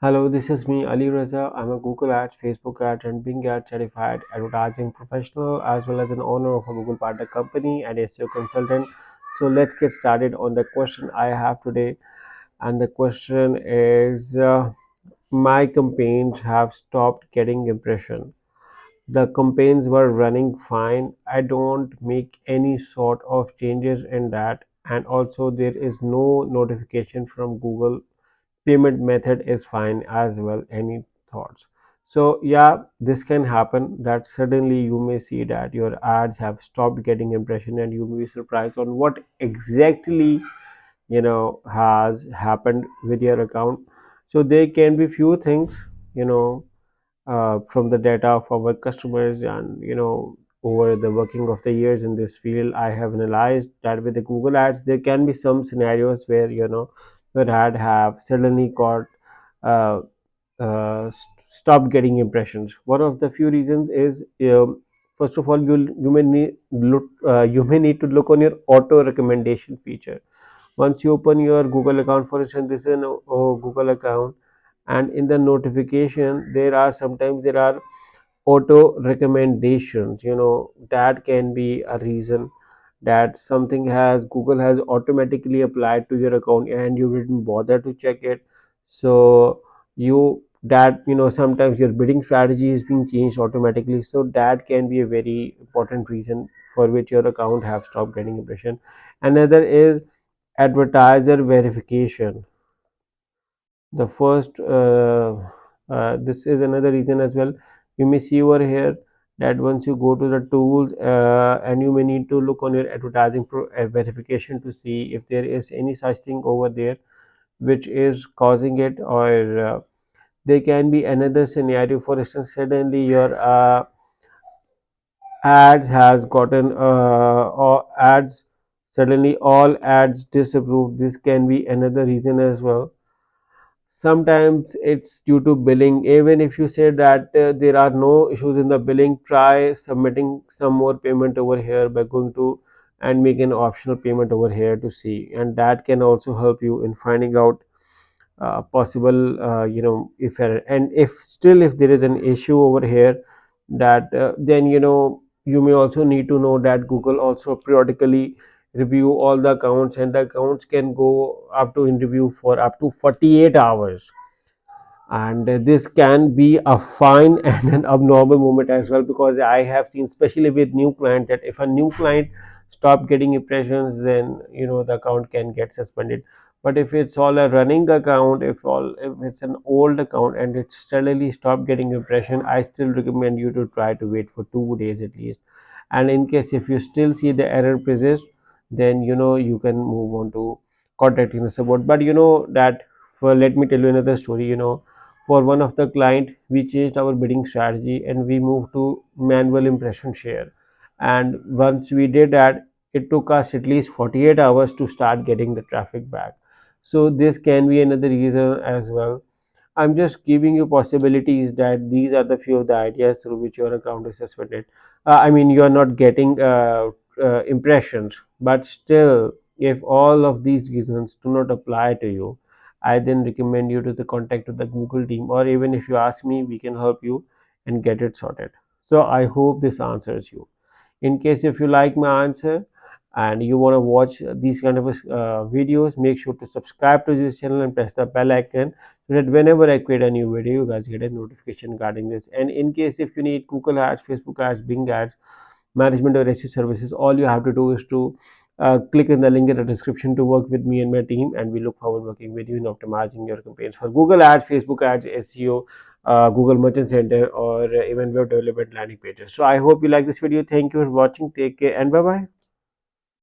Hello, this is me, ALIRAZA. I'm a Google Ads, Facebook Ads, and Bing Ads certified advertising professional, as well as an owner of a Google partner company and SEO consultant. So let's get started on the question I have today. And the question is, my campaigns have stopped getting impression. The campaigns were running fine. I don't make any sort of changes in that, and also there is no notification from Google. Payment method is fine as well. Any thoughts? So yeah, this can happen that suddenly you may see that your ads have stopped getting impression, and you may be surprised on what exactly has happened with your account. So there can be few things, you know from the data of our customers, and over the working of the years in this field, I have analyzed that with the Google Ads there can be some scenarios where your ad have suddenly got uh, stopped getting impressions. One of the few reasons is, first of all, you may need to look on your auto recommendation feature. Once you open your Google account, for instance, this is an Google account, and in the notification there are auto recommendations. That can be a reason that something has Google has automatically applied to your account and you didn't bother to check it. So sometimes your bidding strategy is being changed automatically, so that can be a very important reason for which your account have stopped getting impression. Another is advertiser verification. The first This is another reason as well. You may see over here that once you go to the tools, and you may need to look on your verification to see if there is any such thing over there which is causing it, or there can be another scenario. For instance, suddenly your ads has gotten or ads suddenly all ads disapproved. This can be another reason as well. Sometimes it's due to billing. Even if you say that there are no issues in the billing, try submitting some more payment over here by going to and make an optional payment over here to see, and that can also help you in finding out possible if error. And if there is an issue over here, that then you may also need to know that Google also periodically review all the accounts, and the accounts can go up to in review for up to 48 hours. And this can be a fine and an abnormal moment as well, because I have seen, especially with new client, that if a new client stop getting impressions, then the account can get suspended. But if it's all a running account, if it's an old account and it suddenly stop getting impression, I still recommend you to try to wait for 2 days at least. And in case if you still see the error persist, then you can move on to contacting the support. But let me tell you another story. For one of the client, we changed our bidding strategy and we moved to manual impression share. And once we did that, it took us at least 48 hours to start getting the traffic back. So this can be another reason as well. I'm just giving you possibilities that these are the few of the ideas through which your account is suspended. I mean, you are not getting impressions, but still, if all of these reasons do not apply to you, I then recommend you to the contact of the Google team, or even if you ask me, we can help you and get it sorted. So I hope this answers you. In case if you like my answer and you want to watch these kind of videos, make sure to subscribe to this channel and press the bell icon, so that whenever I create a new video, you guys get a notification regarding this. And in case if you need Google Ads, Facebook Ads, Bing Ads, management or SEO services, all you have to do is to click in the link in the description to work with me and my team, and we look forward working with you in optimizing your campaigns for Google Ads, Facebook Ads, SEO, Google Merchant Center, or even web development landing pages. So I hope you like this video. Thank you for watching. Take care and bye bye.